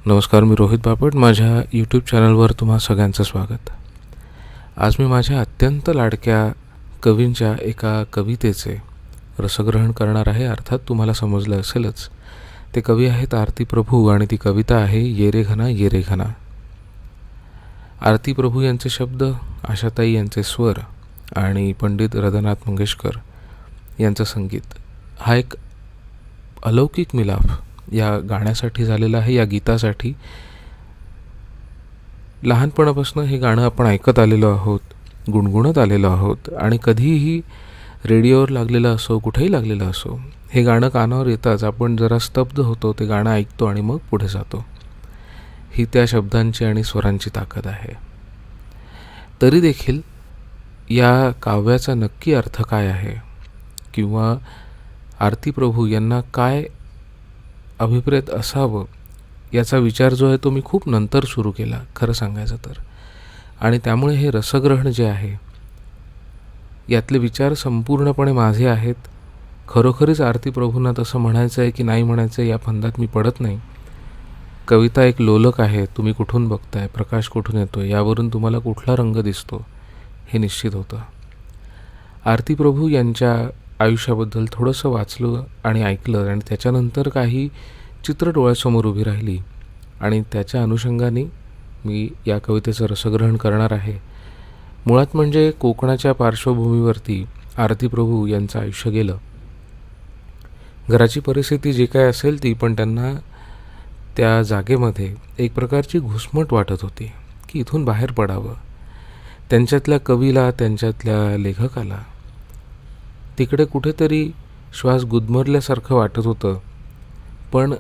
नमस्कार, मी रोहित बापट. माझ्या यूट्यूब चॅनलवर तुम्हा सगळ्यांचं स्वागत. आज मी माझ्या अत्यंत लाडक्या कवींच्या एका कवितेचे रसग्रहण करणार आहे. अर्थात तुम्हाला समजलं असेलच, ते कवी आहेत आरती प्रभू आणि ती कविता आहे ये रे घना ये रे घना. आरती प्रभू यांचे शब्द, आशाताई यांचे स्वर आणि पंडित हृदयनाथ मंगेशकर यांचं संगीत. हा एक अलौकिक मिलाफ या गाण्यासाठी झालेला आहे. या गीतासाठी लहानपणापासून हे गाणं आपण ऐकत आलेलो आहोत, गुणगुणत आलेलो आहोत आणि कधीही रेडिओवर लागलेलं असो, कुठेही लागलेलं असो, हे गाणं कानावर येताच आपण जरा स्तब्ध होतो, ते गाणं ऐकतो आणि मग पुढे जातो. ही त्या शब्दांची आणि स्वरांची ताकद आहे. तरी देखील या काव्याचा नक्की अर्थ काय आहे किंवा आरती प्रभू यांना काय अभिप्रेत असावं याचा विचार जो आहे तो मी खूप नंतर सुरू केला, खरं सांगायचं तर. आणि त्यामुळे हे रसग्रहण जे आहे यातले विचार संपूर्णपणे माझे आहेत. खरोखरीच आरती प्रभूंना तसं म्हणायचं आहे की नाही म्हणायचं या फंदात मी पडत नाही. कविता एक लोलक आहे. तुम्ही कुठून बघताय, प्रकाश कुठून येतो, यावरून तुम्हाला कुठला रंग दिसतो हे निश्चित होतं. आरती प्रभू यांच्या आयुष्याबद्दल थोडंसं वाचलं आणि ऐकलं आणि त्याच्यानंतर काही चित्र डोळ्यासमोर उभी राहिली आणि त्याच्या अनुषंगाने मी या कवितेचं रसग्रहण करणार आहे. मुळात म्हणजे कोकणाच्या पार्श्वभूमीवरती आरती प्रभू यांचं आयुष्य गेलं. घराची परिस्थिती जी काय असेल ती, पण त्यांना त्या जागेमध्ये एक प्रकारची घुसमट वाटत होती की इथून बाहेर पडावं. त्यांच्यातल्या कवीला, त्यांच्यातल्या लेखकाला तिकडे कुठेतरी श्वास गुदमरल्यासारखं वाटत होतं, पण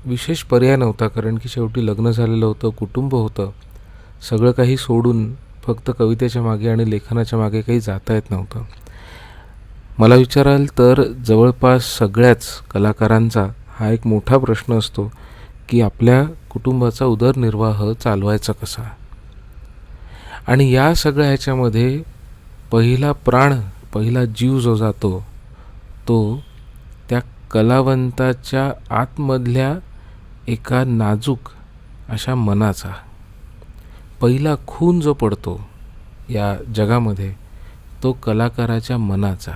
विशेष पर्याय नव्हता. कारण की शेवटी लग्न झालेलं होतं, कुटुंब होतं. सगळं काही सोडून फक्त कवितेच्या मागे आणि लेखनाच्या मागे काही जाता येत नव्हतं. मला विचाराल तर जवळपास सगळ्याच कलाकारांचा हा एक मोठा प्रश्न असतो की आपल्या कुटुंबाचा उदरनिर्वाह चालवायचा कसा. आणि या सगळ्या ह्याच्यामध्ये पहिला प्राण, पहिला जीव जो जातो तो त्या कलावंताच्या आतमधल्या एका नाजूक अशा मनाचा. पहिला खून जो पडतो या जगामध्ये तो कलाकाराच्या मनाचा.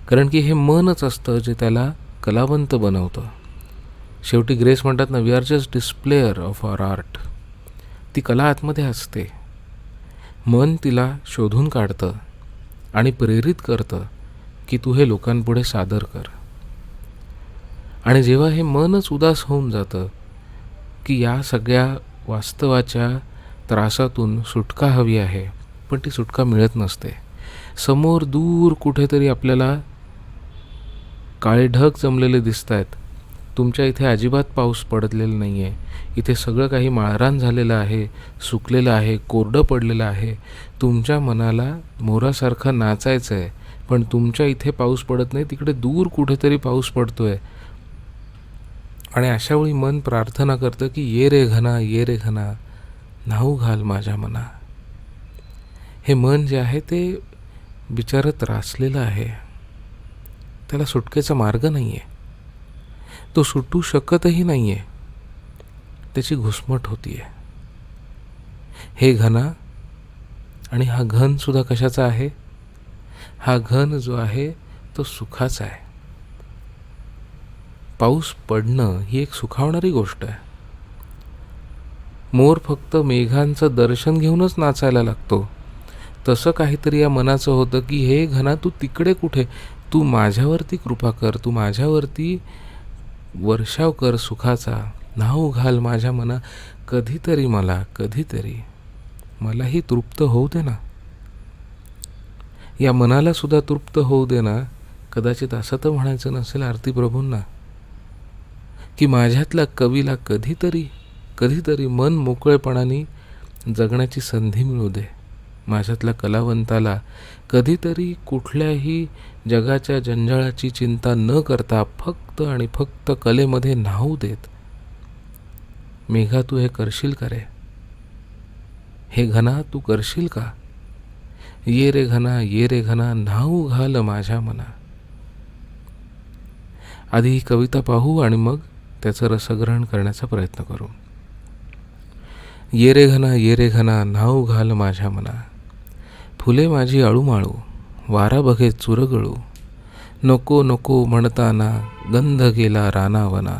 कारण की हे मनच असतं जे त्याला कलावंत बनवतं. शेवटी ग्रेस म्हणतात ना, we are just displayer of our art. ती कला आतमध्ये असते. मन तिला शोधून काढतं आणि प्रेरित करतं की तू हे लोकांपुढे सादर कर. आणि जेव्हा हे मनच उदास होऊन जातं की या सगळ्या वास्तवाच्या त्रासातून सुटका हवी आहे, पण ती सुटका मिळत नसते. समोर दूर कुठेतरी आपल्याला काळे ढग जमलेले दिसत आहेत. तुमच्या इथे अजिबात पाऊस पडलेला नाही आहे. इथे सगळं काही माळरान झालेलं आहे, सुकलेलं आहे, कोरडं पडलेलं आहे. तुमच्या मनाला मोरासारखं नाचायचं आहे, पण तुमच्या इथे पाऊस पडत नाही, तिकडे दूर कुठेतरी पाऊस पडतो आहे. आणि अशावेळी मन प्रार्थना करतं की ये रे घना ये रे घना, न्हाऊ घाल माझ्या मना. हे मन जे आहे ते बिचारं त्रासलेलं आहे. त्याला सुटकेचा मार्ग नाही आहे. तो सुटू शकतही नाही आहे. त्याची घुसमट होती आहे. हे घना, आणि हा घनसुद्धा कशाचा आहे? हा घन जो आहे तो सुखाचा आहे. पाऊस पडणं ही एक सुखावणारी गोष्ट आहे. मोर फक्त मेघांचं दर्शन घेऊनच नाचायला लागतो. तसं काहीतरी या मनाचं होतं की हे घना, तू तिकडे कुठे? तू माझ्यावरती कृपा कर, तू माझ्यावरती वर्षाव कर सुखाचा, न्हाऊ घाल माझ्या मना. कधीतरी मलाही तृप्त होऊ दे ना. या मनाला सुद्धा तृप्त होऊ दे ना. कदाचित असं तर म्हणायचं नसेल आरती प्रभूंना की माझ्यातल्या कवीला कधीतरी मन मोकळेपणाने जगण्याची संधी मिळू दे. माझ्यातल्या कलावंताला कधीतरी कुठल्याही जगाच्या जंजाळाची चिंता न करता फक्त आणि फक्त कलेमध्ये न्हाऊ देत. मेघा, तू हे करशील का रे? हे घना, तू करशील का? ये रे घना, न्हाऊ घाल माझ्या मना. आधी ही कविता पाहू आणि मग त्याचं रसग्रहण करण्याचा प्रयत्न करू. ये रे घना नाव घाल माझ्या मना, फुले माझी आळूमाळू वारा बघे चुरगळू, नको नको म्हणताना गंध गेला रानावना,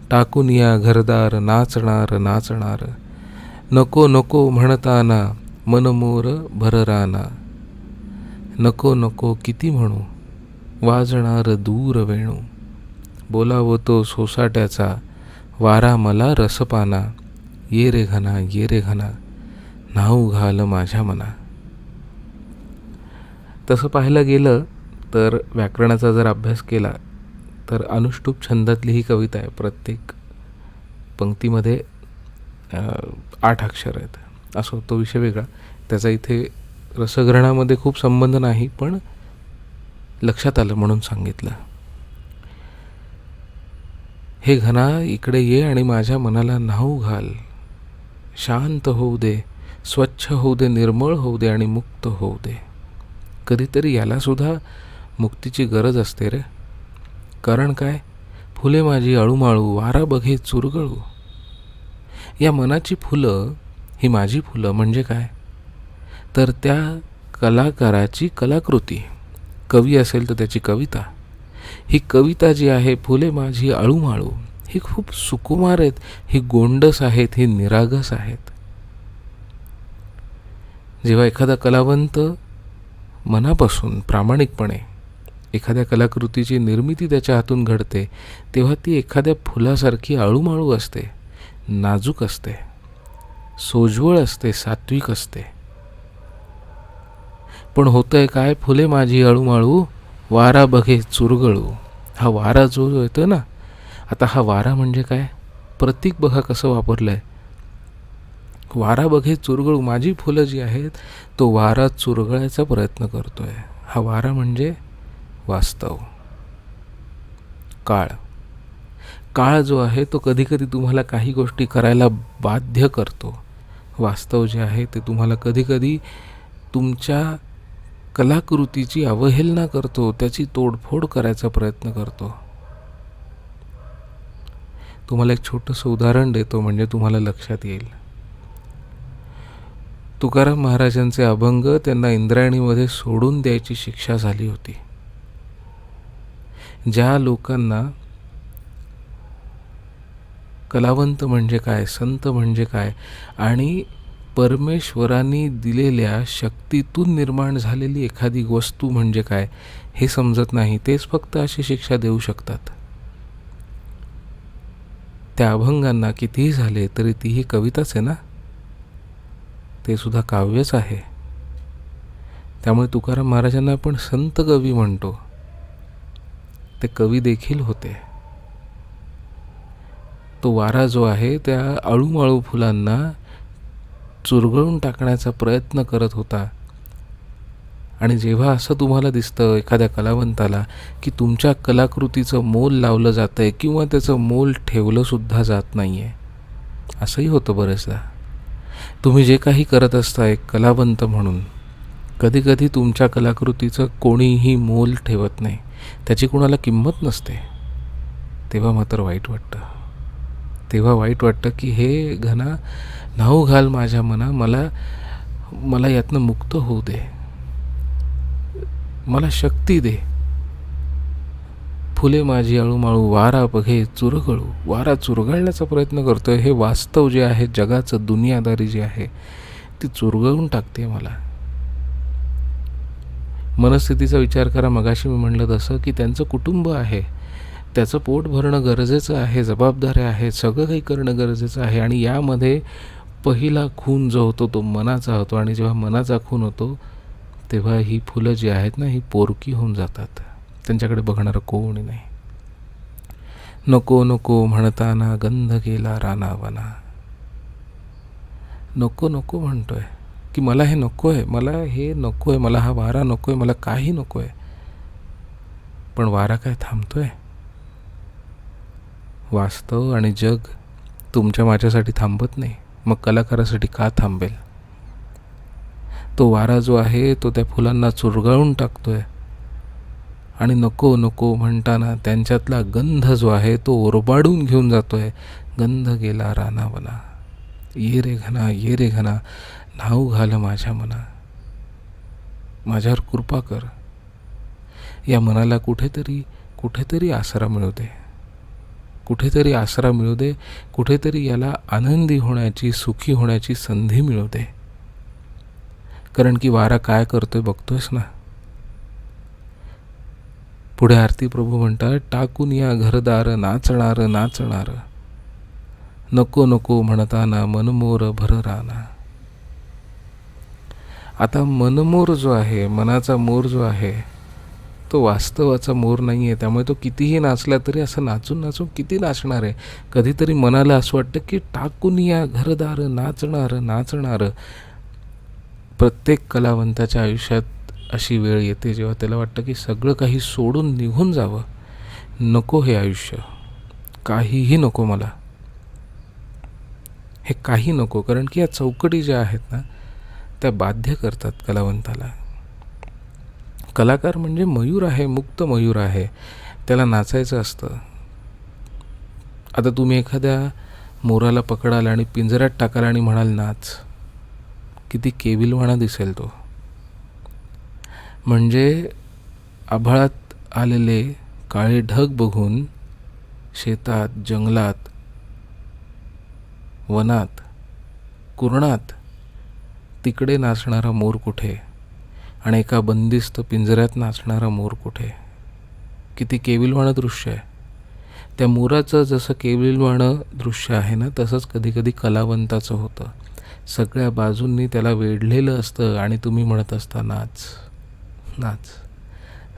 टाकून या घरदार नाचणार नाचणार, नको नको म्हणताना मनमोर भरराना, नको नको किती म्हणू वाजणार दूर वेणू, बोलावं तो सोसाट्याचा वारा मला रसपाना, ये रे घना नाव घाल माझ्या मना. तसं पाहायला गेलं तर व्याकरणाचा जर अभ्यास केला तर अनुष्टुप छंदातली ही कविता आहे. प्रत्येक पंक्तीमध्ये 8 अक्षर आहेत. असो, तो विषय वेगळा. त्याचा इथे रसग्रहणामध्ये खूप संबंध नाही, पण लक्षात आलं म्हणून सांगितलं. हे घना इकडे ये आणि माझ्या मनाला न्हाऊ घाल, शांत होऊ दे, स्वच्छ होऊ दे, निर्मळ होऊ दे आणि मुक्त होऊ दे. कधीतरी यालासुद्धा मुक्तीची गरज असते रे. कारण काय, फुले माझी आळूमाळू वारा बघे चुरगळू. या मनाची फुलं, ही माझी फुलं म्हणजे काय, तर त्या कलाकाराची कलाकृती. कवी असेल तर त्याची कविता. ही कविता जी आहे, फुले माझी आळूमाळू, ही खूप सुकुमार आहेत, ही गोंडस आहेत, ही निरागस आहेत. जेव्हा एखादा कलावंत मनापासून प्रामाणिकपणे एखाद्या कलाकृतीची निर्मिती त्याच्या हातून घडते, तेव्हा ती एखाद्या फुलासारखी आळूमाळू असते, नाजूक असते, सोज्वळ असते, सात्विक असते. पण होतंय काय, फुले माझी आळूमाळू वारा बघे चुरगळू. हा वारा जो येतो ना, आता हा वारा म्हणजे काय, प्रतीक बघा कसं वापरलं आहे. वारा बघे चुरगळू, माझी फुलं जी आहेत तो वारा चुरगळायचा प्रयत्न करतोय. हा वारा म्हणजे वास्तव, काळ. काळ जो आहे तो कधीकधी तुम्हाला काही गोष्टी करायला बाध्य करतो. वास्तव जे आहे ते तुम्हाला कधीकधी तुमच्या कलाकृतीची अवहेलना करतो, त्याची तोडफोड करायचा प्रयत्न करतो. तुम्हाला एक छोटंसं उदाहरण देतो म्हणजे तुम्हाला लक्षात येईल. तुकाराम महाराजांचे अभंग त्यांना इंद्रायणीमध्ये सोडून द्यायची शिक्षा झाली होती. ज्या लोकांना कलावंत म्हणजे काय, संत म्हणजे काय आणि परमेश्वरांनी दिलेल्या शक्तीतून निर्माण झालेली एखादी वस्तू म्हणजे काय हे समजत नाही, तेच फक्त अशी शिक्षा देऊ शकतात. त्या अभंगांना कितीही झाले तरी तीही कविताच आहे ना, ते सुद्धा काव्यच आहे. त्यामुळे तुकाराम महाराजांना आपण संत कवी म्हणतो. ते कवी देखील होते. तो वारा जो आहे त्या आळूमाळू फुलांना चुरगळून टाकण्याचा प्रयत्न करत होता. आणि जेव्हा असं तुम्हाला दिसतं एखाद्या कलावंताला की तुमच्या कलाकृतीचं मोल लावलं जातं आहे किंवा त्याचं मोल ठेवलंसुद्धा जात नाही आहे, असंही होतं बरेचदा. तुम्ही जे काही करत असता एक कलावंत म्हणून, कधीकधी तुमच्या कलाकृतीचं कोणीही मोल ठेवत नाही, त्याची कोणाला किंमत नसते. तेव्हा मात्र वाईट वाटतं. तेव्हा वाईट वाटतं की हे घना न्हाऊ घाल माझ्या मना, मला यातनं मुक्त होऊ दे, मला शक्ती दे. फुले माझी आळूमाळू वारा बघे चुरगळू. वारा चुरगळण्याचा प्रयत्न करतोय. हे वास्तव जे आहे, जगाचं दुनियादारी जी आहे ती चुरगळून टाकते मला. मनस्थितीचा विचार करा. मगाशी मी म्हणलं तसं की त्यांचं कुटुंब आहे, त्याचं पोट भरणं गरजेचं आहे, जबाबदाऱ्या आहेत, सगळं काही करणं गरजेचं आहे. आणि यामध्ये पहिला खून जो होतो तो मनाचा होतो. आणि जेव्हा मनाचा खून होतो तेव्हा ही फुलं जी आहेत ना, ही पोरकी होऊन जातात. त्यांच्याकडे बघणारं कोणी नाही. नको नको म्हणताना गंध गेला रानावना. नको नको म्हणतोय की मला हे नको आहे, मला हे नको आहे, मला हा वारा नको आहे, मला काही नको आहे. पण वारा काय थांबतोय? वास्तव आणि जग तुमच्या माझ्यासाठी थांबत नाही, मग कलाकारासाठी का थांबेल? तो वारा जो आहे तो त्या फुलांना चुरगळून टाकतोय आणि नको नको म्हणताना त्यांच्यातला गंध जो आहे तो ओरबाडून घेऊन जातोय. गंध गेला रानावना, ये रे घना ये रे घना, नाव घाल माझ्या मना, माझ्यावर कृपा कर. या मनाला कुठेतरी कुठेतरी आसरा मिळू दे, कुठेतरी आसरा मिळू दे, कुठेतरी याला आनंदी होण्याची, सुखी होण्याची संधी मिळू दे. कारण की वारा काय करतोय बघतोयस ना. पुढे आरती प्रभू म्हणतात, टाकून या घरदार नाचणार नाचणार, नको नको म्हणताना मनमोर भर राना. आता मनमोर जो आहे, मनाचा मोर जो आहे, तो वास्तवाचा मोर नाही आहे. त्यामुळे तो कितीही नाचला तरी असं नाचून नाचून किती नाचणार आहे. कधीतरी मनाला असं वाटतं की टाकून या घरदार नाचणार नाचणार. प्रत्येक कलावंताच्या आयुष्यात अशी वेळ येते जेव्हा त्याला वाटतं की सगळं काही सोडून निघून जावं, नको हे आयुष्य, काहीही नको मला, हे काही नको. कारण की या चौकटी ज्या आहेत ना त्या बाध्य करतात कलावंताला. कलाकार म्हणजे मयूर आहे, मुक्त मयूर आहे, त्याला नाचायचं असतं. आता तुम्ही एखाद्या मोराला पकडाल आणि पिंजऱ्यात टाकाल आणि म्हणाल नाच, किती केविलवाणा दिसेल तो. म्हणजे आभाळात आलेले काळे ढग बघून शेतात, जंगलात, वनात, कुरणात तिकडे नाचणारा मोर कुठे आणि एका बंदिस्त पिंजऱ्यात नाचणारा मोर कुठे. किती केविलवाणं दृश्य आहे. त्या मोराचं जसं केविलवाणं दृश्य आहे ना, तसंच कधीकधी कलावंताचं होतं. सगळ्या बाजूंनी त्याला वेढलेलं असतं आणि तुम्ही म्हणत असता नाच नाच,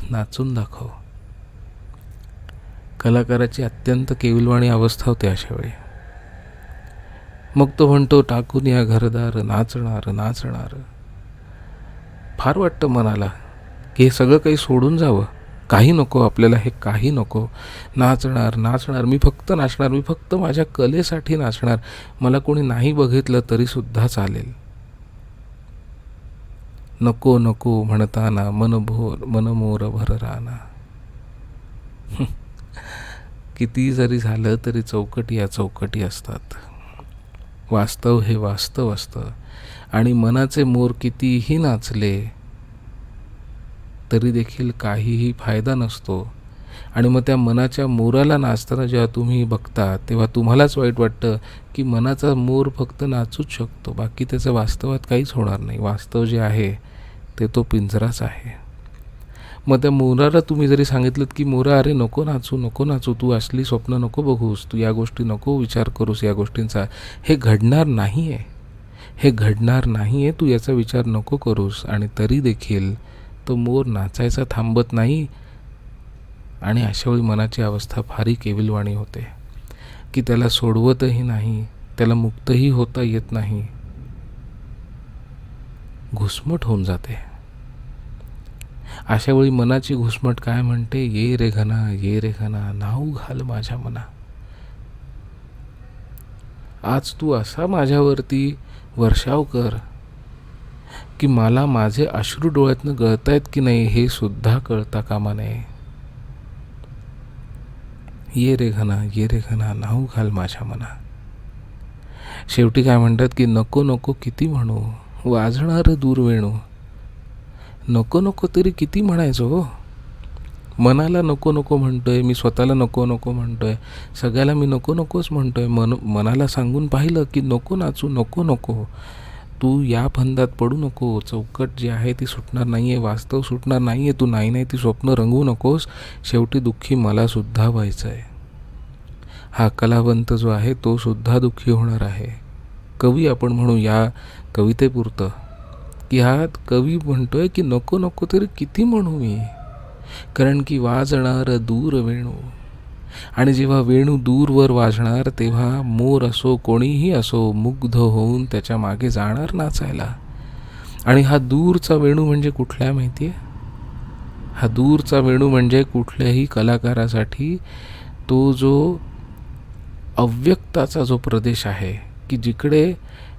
नाचून दाखव. कलाकाराची अत्यंत केविलवाणी अवस्था होते अशा वेळी. मग तो म्हणतो टाकून या घरदार नाचणार नाचणार. फार वाटतं मनाला की हे सगळं काही सोडून जावं, काही नको आपल्याला, हे काही नको. नाचणार नाचणार, मी फक्त नाचणार, मी फक्त माझ्या कलेसाठी नाचणार, मला कोणी नाही बघितलं तरीसुद्धा चालेल. नको नको म्हणताना मनमोर भर राना. किती जरी झालं तरी चौकटी या चौकटी असतात. वास्तव हे वास्तव असतं. आणि मनाचे मोर कितीही नाचले तरी देखील काहीही फायदा नसतो. आणि मग त्या मनाच्या मोराला नाचताना जेव्हा तुम्ही बघता तेव्हा तुम्हालाच वाईट वाटतं की मनाचा मोर फक्त नाचूच शकतो, बाकी त्याचं वास्तवात काहीच होणार नाही. वास्तव जे आहे ते तो पिंजराच आहे. मग त्या मोराला तुम्ही जरी सांगितलं की मोरा अरे नको नाचू नको नाचू, तू असली स्वप्न नको बघूस, तू या गोष्टी नको विचार करूस, या गोष्टींचा हे घडणार नाही आहे, हे घडणार नाही आहे, तू याचा विचार नको करूस. आणि तरी देखील तो मोर नाचायचा थांबत नाही. आणि अशावेळी मनाची अवस्था फारी केविलवाणी होते की त्याला सोडवतही नाही, त्याला मुक्तही होता येत नाही, घुसमट होऊन जाते. अशावेळी मनाची घुसमट काय म्हणते, ये रे घना ये रे घना, नाव घाल माझ्या मना. आज तू असा माझ्यावरती वर्षाव कर की मला माझे अश्रू डोळ्यातनं गळतायत की नाही हे सुद्धा कळता कामा नये. ये रे घना नाव घाल माझ्या मना. शेवटी काय म्हणतात की नको नको किती म्हणू, वाजणार दूर वेणू. नको नको तरी किती म्हणायचो हो. मनाला नको नको म्हणतोय मी, स्वतःला नको नको म्हणतोय, सगळ्याला मी नको नकोच म्हणतोय. मनाला सांगून पाहिलं की नको नाचू नको नको, तू या फंदात पडू नको, चौकट जी आहे ती सुटणार नाही आहे, वास्तव सुटणार नाही आहे, तू नाही नाही ती स्वप्न रंगवू नकोस, शेवटी दुःखी मलासुद्धा व्हायचं आहे. हा कलावंत जो आहे तो सुद्धा दुःखी होणार आहे. कवी आपण म्हणू या कवितेपुरतं की हा कवी म्हणतोय की नको नको तरी किती म्हणू मी, कारण की वाजणार दूर वेणू. आणि जेव्हा वेणू दूरवर वाजणार तेव्हा मोर असो कोणीही असो मुग्ध होऊन त्याच्या मागे जाणार नाचायला. आणि हा दूरचा वेणू म्हणजे कुठला माहिती आहे? हा दूरचा वेणू म्हणजे कुठल्याही कलाकारासाठी तो जो अव्यक्ताचा जो प्रदेश आहे की जिकडे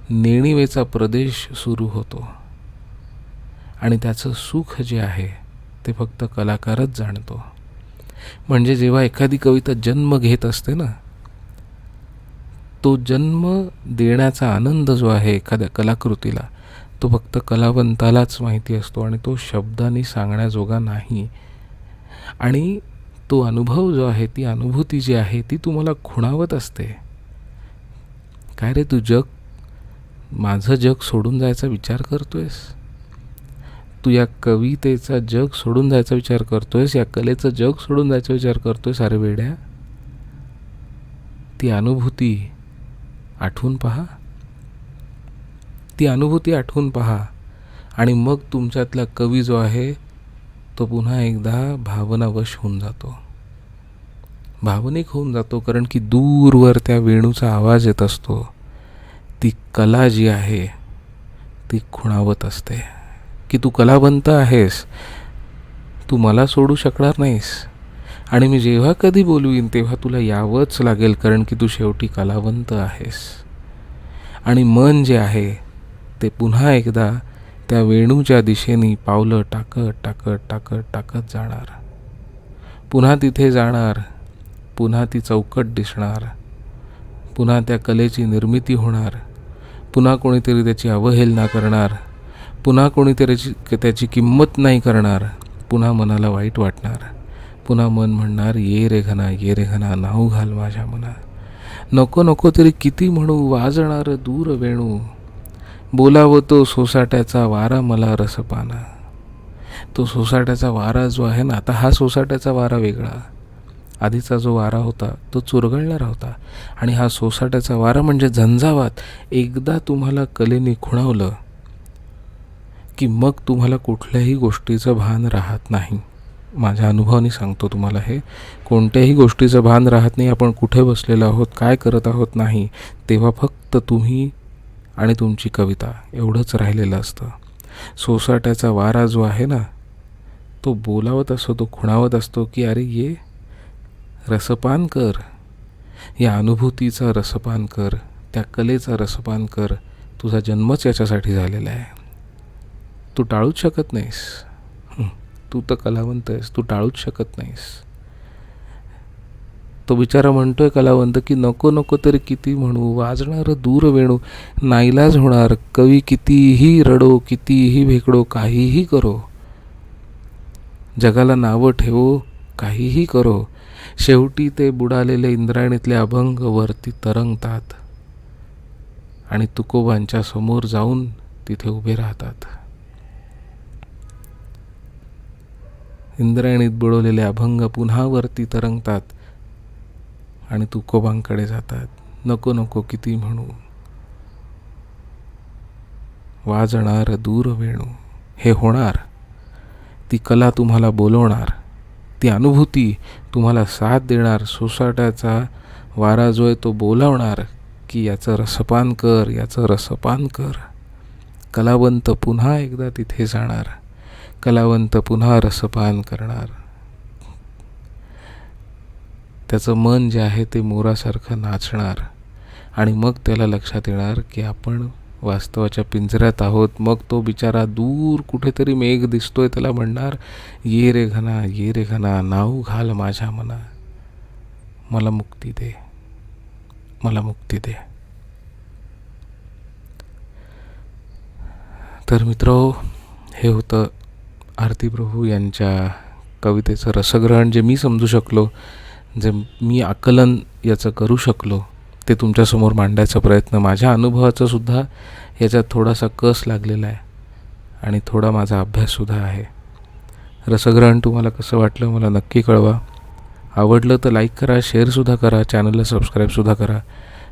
नेणिवेचा प्रदेश सुरू होतो आणि त्याचं सुख जे आहे ते फक्त कलाकारच जाणतो. म्हणजे जेव्हा एखादी कविता जन्म घेत असते ना, तो जन्म देण्याचा आनंद जो आहे एखाद्या कलाकृतीला, तो फक्त कलावंतालाच माहिती असतो आणि तो शब्दांनी सांगण्याजोगा नाही. आणि तो अनुभव जो आहे, ती अनुभूती जी आहे, ती तुम्हाला खुणावत असते. काय रे, तू माझं जग सोडून जायचा विचार करतोयस? तू या कवितेचा जग सोडून जायचा विचार करतोयस? या कलेचं जग सोडून जायचा विचार करतोयस? अरे वेड्या, ती अनुभूती आठवून पहा. ती अनुभूती आठवून पहा आणि मग तुमच्यातला कवी जो आहे तो पुन्हा एकदा भावनावश होऊन जातो, भावनिक होऊन जातो. कारण की दूरवर त्या वेणूचा आवाज येत असतो. ती कला जी आहे ती खुणावत असते की तू कलावंत आहेस, तू मला सोडू शकणार नाहीस आणि मी जेव्हा कधी बोलवीन तेव्हा तुला यावंच लागेल, कारण की तू शेवटी कलावंत आहेस. आणि मन जे आहे ते पुन्हा एकदा त्या वेणूच्या दिशेने पावलं टाकत टाकत टाकत टाकत जाणार, पुन्हा तिथे जाणार, पुन्हा ती चौकट दिसणार, पुन्हा त्या कलेची निर्मिती होणार, पुन्हा कोणीतरी त्याची अवहेलना करणार, पुन्हा कोणीतरी त्याची किंमत नाही करणार, पुन्हा मनाला वाईट वाटणार, पुन्हा मन म्हणणार ये रे घना, ये रे घना, नाव घाल माझ्या मना. नको नको तरी किती म्हणू, वाजणार दूर वेणू, बोलावं तो सोसाट्याचा वारा मला रसपाना. तो सोसाट्याचा वारा जो आहे ना, आता हा सोसाट्याचा वारा वेगळा, आधीचा जो वारा होता तो चुरगळणारा होता. आणि हा सोसाट्याचा वारा म्हणजे झंझावात. एकदा तुम्हाला कलेने खुणावलं की मग तुम्हाला कुठल्याही गोष्टीचं भान राहत नाही. माझ्या अनुभवाने सांगतो तुम्हाला हे, कोणत्याही गोष्टीचं भान राहत नाही. आपण कुठे बसलेलो आहोत, काय करत आहोत नाही, तेव्हा फक्त तुम्ही आणि तुमची कविता एवढंच राहिलेलं असतं. सोसाट्याचा वारा जो आहे ना, तो बोलावत असतो, तो खुणावत असतो की अरे ये रसपान कर, या अनुभूतीचा रसपान कर, त्या कलेचा रसपान कर. तुझा जन्मच याच्यासाठी झालेला आहे. तू टाळूच शकत नाहीस. तू तर कलावंत आहेस, तू टाळूच शकत नाहीस. तो बिचारा म्हणतोय कलावंत की नको नको तरी किती म्हणू, वाजणार दूर वेणू, नाईलाज होणार, कवी कितीही रडो, कितीही भेकडो, काहीही करो, जगाला नावं ठेवो, काहीही करो, शेवटी ते बुडालेले इंद्रायणीतले अभंग वरती तरंगतात आणि तुकोबांच्या समोर जाऊन तिथे उभे राहतात. इंद्रायणीत बुडवलेले अभंग पुन्हा वरती तरंगतात आणि तुकोबांकडे जातात. नको नको किती म्हणू, वाजणार दूर वेणू. हे होणार, ती कला तुम्हाला बोलवणार, ती अनुभूती तुम्हाला साथ देणार. सोसाट्याचा वारा जो आहे तो बोलावणार की याचं रसपान कर, याचं रसपान कर. कलावंत पुन्हा एकदा तिथे जाणार, कलावंत पुन्हा रसपान करणार. त्याचं मन जे आहे ते मोरासारखं नाचणार आणि मग त्याला लक्षात येणार की आपण वास्तवाच्या पिंजऱ्यात आहोत. मग तो बिचारा दूर कुठेतरी मेघ दिसतोय, त्याला म्हणणार ये रे घना, ये रे घना, नाव घाल माझ्या मना, मला मुक्ती दे, मला मुक्ती दे. तर मित्रहो, हे होतं आरती प्रभू यांच्या कवितेचं रसग्रहण, जे मी समजू शकलो, जे मी आकलन याचं करू शकलो, ते तुमच्यासमोर मांडायचा प्रयत्न. माझ्या अनुभवाचा सुद्धा याच्यात थोडासा कस लागलेला आहे आणि थोडा माझा अभ्याससुद्धा आहे. रसग्रहण तुम्हाला कसं वाटलं मला नक्की कळवा. आवडलं तर लाईक करा, शेअरसुद्धा करा, चॅनलला सबस्क्राईबसुद्धा करा.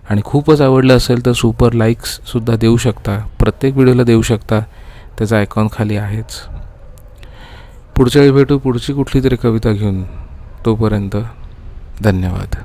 आणि खूपच आवडलं असेल तर सुपर लाईक्ससुद्धा देऊ शकता, प्रत्येक व्हिडिओला देऊ शकता, त्याचा आयकॉन खाली आहेच. पुढच्या वेळी भेटू पुढची कुठली तरी कविता घेऊन. तोपर्यंत धन्यवाद.